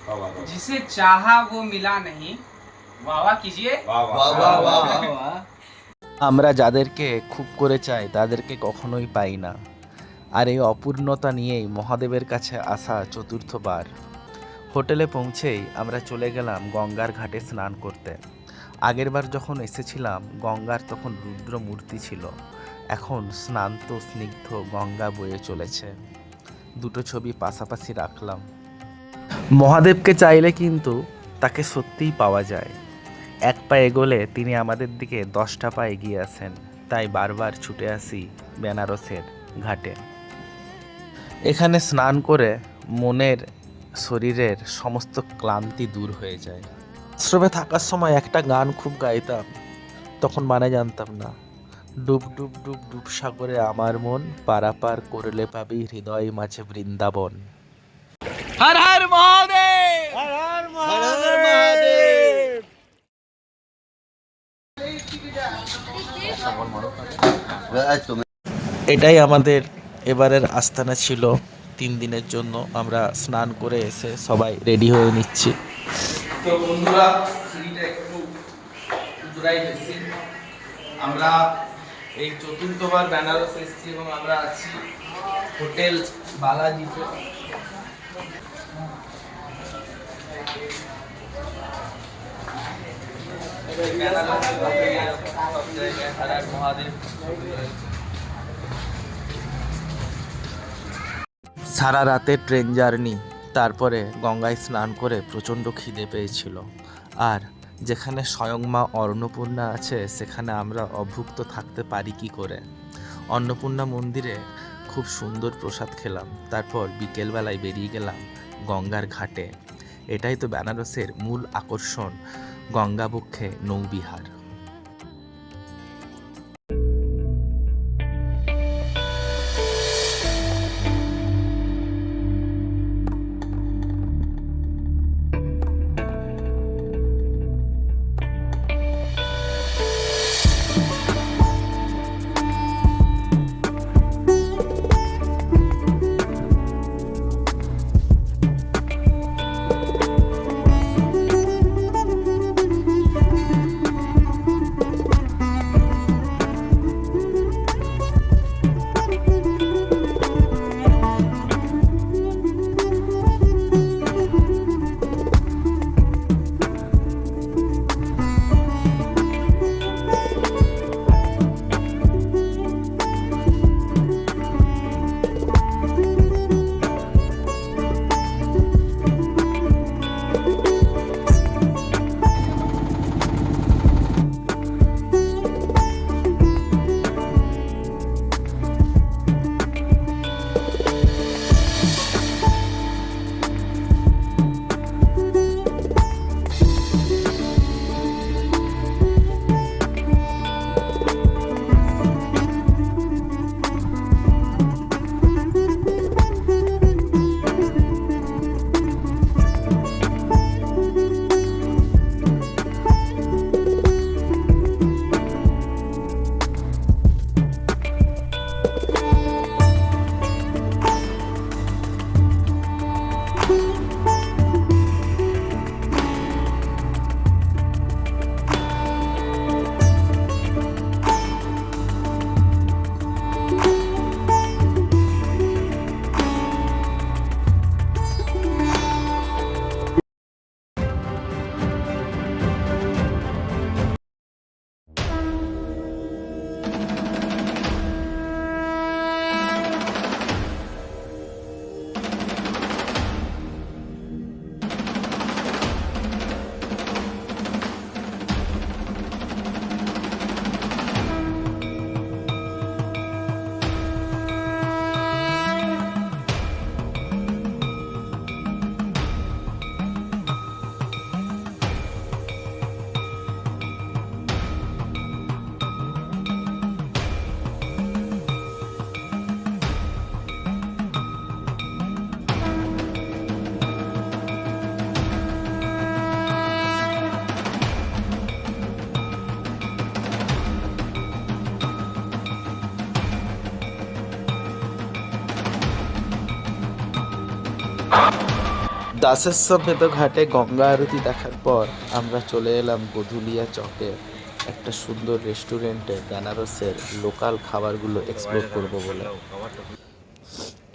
जिसे चाहा वो मिला नहीं। वाह वाह कीजिए। আমরা যাদেরকে খুব করে চাই তাদেরকে কখনোই পাই না। আর এই অপূর্ণতা নিয়েই মহাদেবের কাছে আসা চতুর্থবার। হোটেলে পৌঁছেই আমরা চলে গেলাম গঙ্গার ঘাটে স্নান করতে। আগেরবার যখন এসেছিলাম গঙ্গার তখন রুদ্র মূর্তি ছিল, এখন স্নান্ত স্নিগ্ধ গঙ্গা বয়ে চলেছে। দুটো ছবি পাশাপাশি রাখলাম। মহাদেবকে চাইলে কিন্তু তাকে সত্যিই পাওয়া যায়। এক পা এগোলে তিনি আমাদের দিকে 10টা পা এগিয়ে আসেন। তাই বারবার ছুটে আসি বেনারসের ঘাটে। এখানে স্নান করে মনের শরীরের সমস্ত ক্লান্তি দূর হয়ে যায়। আশ্রমে থাকার সময় একটা গান খুব গাইতাম, তখন মানে জানতাম না। ডুব ডুব ডুব ডুব সাগরে আমার মন, পারাপার করলে পাবি হৃদয় মাঝে বৃন্দাবন। হর হর মহাদেব, হর হর মহাদেব। এটাই আমাদের এবারের আস্তানা ছিল। 3 দিনের জন্য আমরা স্নান করে এসে সবাই রেডি হয়ে নিচ্ছি। তো বন্ধুরা, সিঁড়িটা একটু উতরাই গেছি। আমরা এই চতুর্থবার বেনারস এসেছি এবং আমরা আছি হোটেল বালাজিতে। সারা রাতে ট্রেন জার্নি, তারপরে গঙ্গায় স্নান করে প্রচণ্ড খিদে পেয়েছিল। আর যেখানে স্বয়ং মা অন্নপূর্ণা আছে সেখানে আমরা অভুক্ত থাকতে পারি কি করে। অন্নপূর্ণা মন্দিরে খুব সুন্দর প্রসাদ খেলাম, তারপর বিকেলবেলায় বেরিয়ে গেলাম গঙ্গার ঘাটে। এটাই তো বেনারসের মূল আকর্ষণ, গঙ্গাবক্ষে নৌবিহার। দাসেশ্বমেধ ঘাটে গঙ্গা আরতি দেখার পর আমরা চলে এলাম গোধুলিয়া চকে একটা সুন্দর রেস্টুরেন্টে বেনারসের লোকাল খাবারগুলো এক্সপ্লোর করব বলে।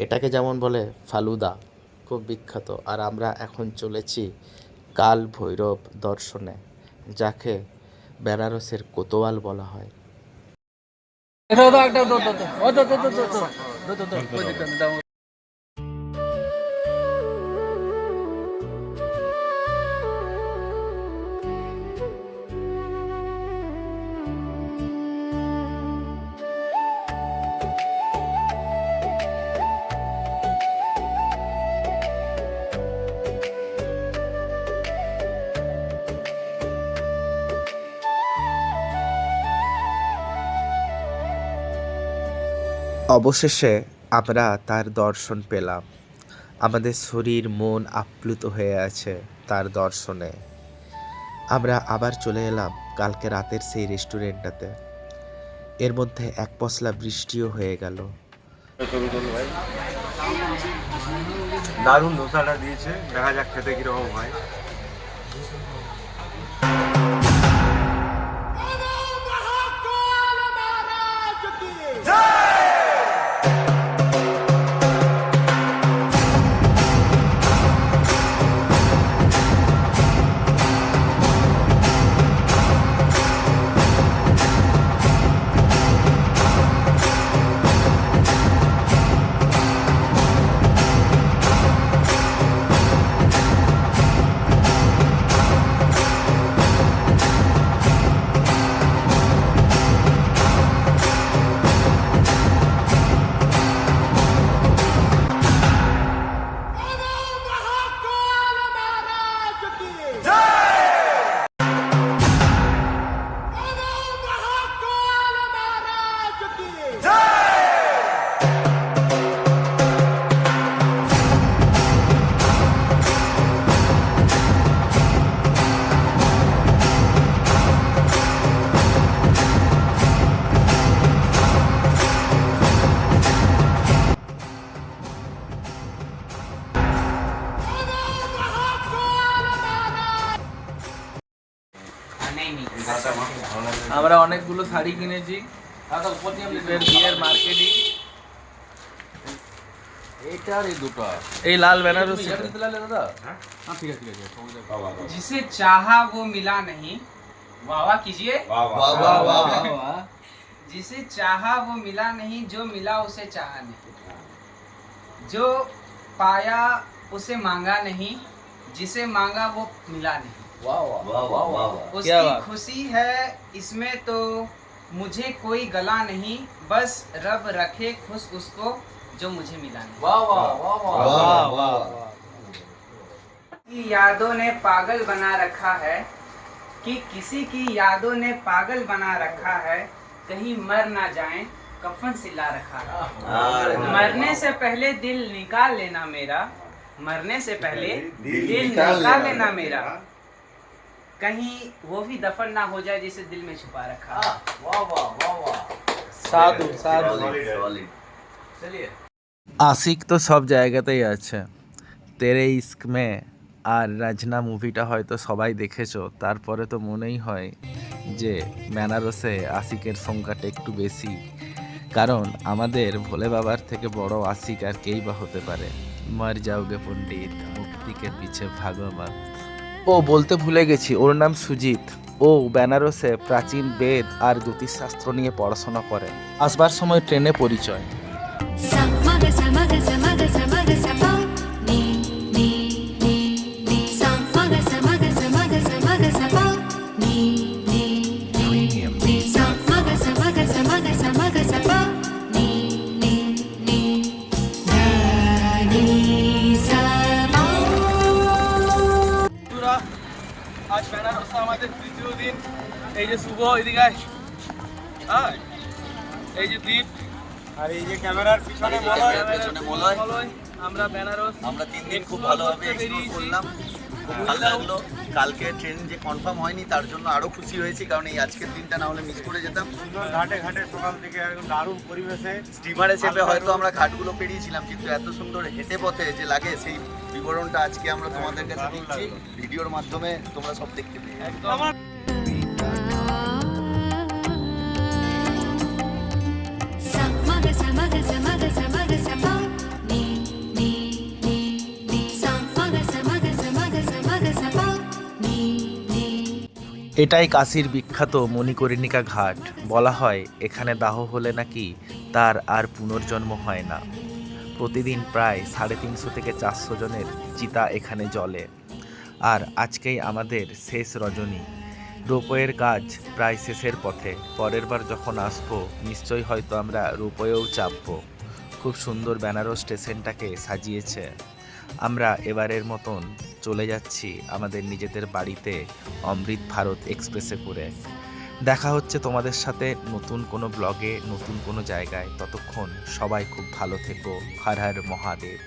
এটাকে যেমন বলে ফালুদা, খুব বিখ্যাত। আর আমরা এখন চলেছি কাল ভৈরব দর্শনে, যাকে বেনারসের কোতোয়াল বলা হয়। অবশেষে আমরা তার দর্শন পেলাম। আমাদের শরীর মন আপ্লুত হয়ে আছে তার দর্শনে। আমরা আবার চলে এলাম কালকে রাতের সেই রেস্টুরেন্টটাতে। এর মধ্যে এক পশলা বৃষ্টিও হয়ে গেল। দারুণ ধোসাটা দিয়েছে, দেখা যাক খেতে কিরকম হয়। আমরা অনেকগুলো শাড়ি কিনেছি বিয়ের মার্কেটিং। এই লাল বেনারসি जिसे चाहा वो मिला नहीं, वाह वाह कीजिए। जिसे चाहा वो मिला नहीं, जो मिला उसे चाहा नहीं, जो पाया उसे मांगा नहीं, जिसे मांगा वो मिला नहीं। उसकी खुशी है इसमें तो मुझे कोई गला नहीं, बस रब रखे खुश उसको जो मुझे मिला नहीं। की यादों ने पागल बना रखा है, कि किसी की यादों ने पागल बना रखा है, कहीं मर ना जाएं कफन सिला रखा है। मरने से पहले दिल निकाल लेना मेरा, मरने से पहले दिल निकाल लेना मेरा, कहीं वो भी दफन ना हो जाए जिसे दिल में छुपा रखा है। সাধু সাধু। আশিক তো সব জায়গাতেই আছে। তেরে ইস্ক মে আর রাজনা মুভিটা হয়তো সবাই দেখেছো, তারপরে তো মনেই হয় যে বেনারসে আশিকের সংখ্যাটা একটু বেশি। কারণ আমাদের ভোলে বাবার থেকে বড় আশিক আর কেই বা হতে পারে। মর যাওগে পণ্ডিত, মুক্তিকে পিছে ভাগবত। ও বলতে ভুলে গেছি, ওর নাম সুজিত। ও বেনারসে প্রাচীন বেদ আর জ্যোতিষশাস্ত্র নিয়ে পড়াশোনা করে। আসবার সময় ট্রেনে পরিচয়। আজ বেনারস আমাদের তৃতীয় দিন। এই যে শুভ, এদিকে আয়। এই যে দীপ, আর এই যে ক্যামেরার পিছনে মলয়। আমরা বেনারস, আমরা 3 দিন খুব ভালোভাবে এক্সপ্লোর করলাম, খুব ভালো লাগলো। কালকে ট্রেন যে কনফার্ম হয়নি তার জন্য আরো খুশি হয়েছি, কারণ এই আজকের দিনটা না হলে মিস করে যেতাম। সুন্দর ঘাটে ঘাটে সকাল থেকে একদম দারুণ পরিবেশে স্টিমারে চেপে হয়তো আমরা ঘাটগুলো পেরিয়েছিলাম, কিন্তু এত সুন্দর হেঁটে পথে যে লাগে সেই বিবরণটা আজকে আমরা তোমাদের কাছে দারুণ দিচ্ছি লাগলো। ভিডিওর মাধ্যমে, তোমরা সব দেখতে পেয়ে যাবে। একদম Samaga samaga samaga samaga sapa ni ni ni ni samaga samaga samaga samaga sapa ni ni এটাই কাশীর বিখ্যাত মণিকর্ণিকা ঘাট। বলা হয় এখানে দাহ হলে নাকি তার আর পুনর্জন্ম হয় না। প্রতিদিন প্রায় 350 থেকে 400 জনের চিতা এখানে জ্বলে। আর আজকেই আমাদের শেষ রজনী। রোপওয়ের কাজ প্রায় শেষের পথে। পরের বার যখন আসবো নিশ্চয়ই হয়তো আমরা রোপওয়েও চাপবো। খুব সুন্দর বেনারস স্টেশনটাকে সাজিয়েছে। আমরা এবারের মতন চলে যাচ্ছি আমাদের নিজেদের বাড়িতে অমৃত ভারত এক্সপ্রেসে করে। দেখা হচ্ছে তোমাদের সাথে নতুন কোনো ব্লগে, নতুন কোনো জায়গায়। ততক্ষণ সবাই খুব ভালো থেকো। হর হর মহাদেব।